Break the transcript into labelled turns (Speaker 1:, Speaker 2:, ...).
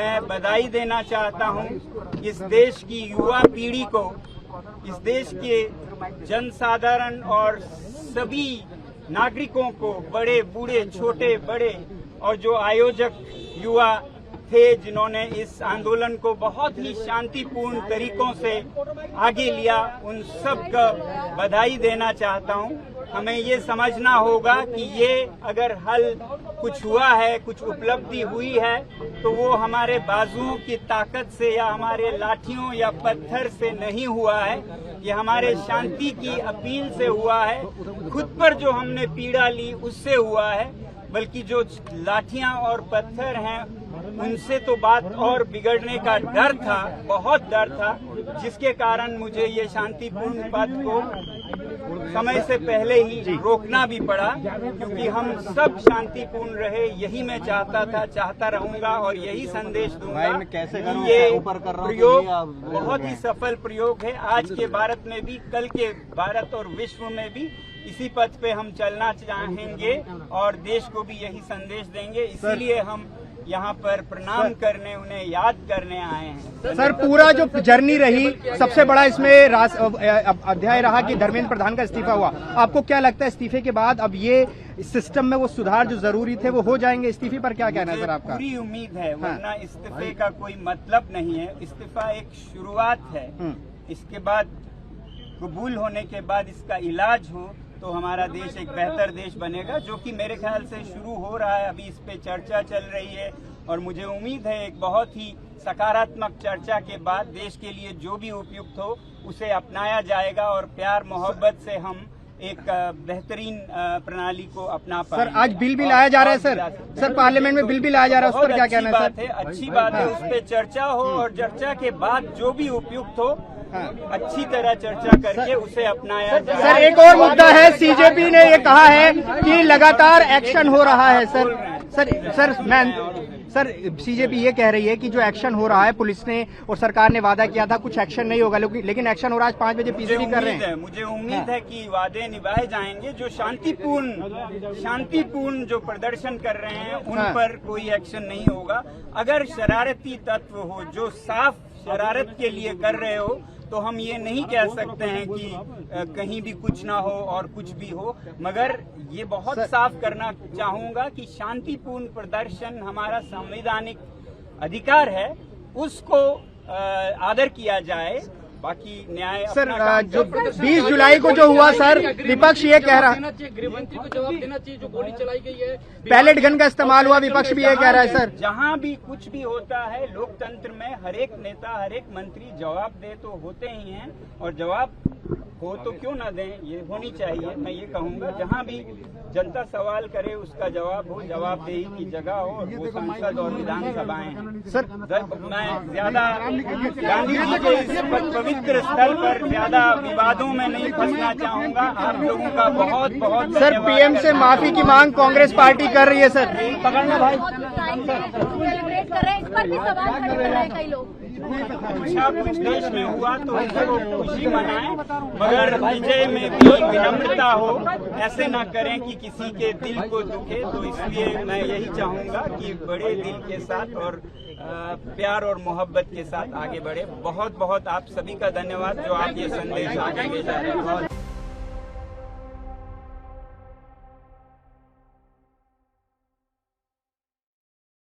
Speaker 1: मैं बधाई देना चाहता हूं इस देश की युवा पीढ़ी को, इस देश के जनसाधारण और सभी नागरिकों को, बड़े बूढ़े छोटे बड़े, और जो आयोजक युवा थे जिन्होंने इस आंदोलन को बहुत ही शांतिपूर्ण तरीकों से आगे लिया, उन सब का बधाई देना चाहता हूं। हमें ये समझना होगा कि ये अगर हल कुछ हुआ है, कुछ उपलब्धि हुई है, तो वो हमारे बाजुओं की ताकत से या हमारे लाठियों या पत्थर से नहीं हुआ है। ये हमारे शांति की अपील से हुआ है, खुद पर जो हमने पीड़ा ली उससे हुआ है। बल्कि जो लाठियां और पत्थर हैं उनसे तो बात और बिगड़ने का डर था, बहुत डर था, जिसके कारण मुझे ये शांतिपूर्ण पथ को समय से पहले ही रोकना भी पड़ा, क्योंकि हम सब शांतिपूर्ण रहे। यही मैं चाहता रहूंगा और यही संदेश दूंगा। ये प्रयोग बहुत ही सफल प्रयोग है। आज के भारत में भी, कल के भारत और विश्व में भी इसी पथ पे हम चलना चाहेंगे और देश को भी यही संदेश देंगे। इसीलिए हम यहाँ पर प्रणाम करने, उन्हें याद करने आए हैं।
Speaker 2: सर, पूरा जो जर्नी रही, सबसे बड़ा इसमें अध्याय रहा कि धर्मेंद्र प्रधान का इस्तीफा हुआ। आपको क्या लगता है इस्तीफे के बाद अब ये सिस्टम में वो सुधार जो जरूरी थे वो हो जाएंगे? इस्तीफे पर क्या कहना है सर आपका?
Speaker 1: पूरी उम्मीद है, वरना इस्तीफे का कोई मतलब नहीं है। इस्तीफा एक शुरुआत है, इसके बाद कबूल होने के बाद इसका इलाज हो तो हमारा देश एक बेहतर देश बनेगा, जो कि मेरे ख्याल से शुरू हो रहा है। अभी इस पे चर्चा चल रही है और मुझे उम्मीद है एक बहुत ही सकारात्मक चर्चा के बाद देश के लिए जो भी उपयुक्त हो उसे अपनाया जाएगा और प्यार मोहब्बत से हम एक बेहतरीन प्रणाली को अपना पाएंगे।
Speaker 2: सर, आज बिल भी लाया जा रहा है सर पार्लियामेंट में बिल भी लाया जा रहा है, उस पर क्या कहना है सर?
Speaker 1: अच्छी बात है, उस पर चर्चा हो और चर्चा के बाद जो भी उपयुक्त हो अच्छी तरह चर्चा करके उसे अपनाया जाए।
Speaker 2: सर, एक और मुद्दा है, सीजेपी ने ये कहा है कि लगातार एक्शन हो रहा है। सर सीजेपी ये कह रही है कि जो एक्शन हो रहा है, पुलिस ने और सरकार ने वादा किया था कुछ एक्शन नहीं होगा, लेकिन एक्शन हो रहा है। आज 5 बजे पीसीडी कर रहे हैं।
Speaker 1: मुझे उम्मीद है कि वादे निभाए जाएंगे। जो शांतिपूर्ण जो प्रदर्शन कर रहे हैं उन पर कोई एक्शन नहीं होगा। अगर शरारती तत्व हो जो साफ शरारत के लिए कर रहे हो तो हम ये नहीं कह सकते हैं कि कहीं भी कुछ ना हो और कुछ भी हो, मगर ये बहुत साफ करना चाहूंगा कि शांतिपूर्ण प्रदर्शन हमारा संवैधानिक अधिकार है, उसको आदर किया जाए। बाकी न्याय
Speaker 2: सर, जो 20 जुलाई को जो हुआ सर, विपक्ष ये कह रहा है
Speaker 3: गृहमंत्री को जवाब देना चाहिए जो गोली चलाई गई है,
Speaker 2: पैलेट गन का इस्तेमाल हुआ, विपक्ष भी ये कह रहा है सर।
Speaker 1: जहां भी कुछ भी होता है लोकतंत्र में, हर एक नेता हर एक मंत्री जवाब दे तो होते ही हैं, और जवाब हो तो क्यों ना दें, ये होनी चाहिए। मैं ये कहूंगा जहां भी जनता सवाल करे उसका जवाब हो, जवाबदेही की जगह हो, और वो संसद और विधानसभाएं हैं।
Speaker 2: सर,
Speaker 1: मैं ज्यादा गांधी जी के इस पवित्र स्थल पर ज्यादा विवादों में नहीं फंसना चाहूंगा। आप लोगों का बहुत बहुत
Speaker 2: सर, पीएम से माफी की मांग कांग्रेस पार्टी कर रही है सर। पकड़ना भाई।
Speaker 1: कुछ देश में हुआ तो उसको खुशी मनाएं, मगर विजय में भी विनम्रता हो, ऐसे ना करें कि किसी के दिल को दुखे। तो इसलिए मैं यही चाहूंगा कि बड़े दिल के साथ और प्यार और मोहब्बत के साथ आगे बढ़े। बहुत बहुत आप सभी का धन्यवाद जो आप ये संदेश आगे ले जा रहे हैं।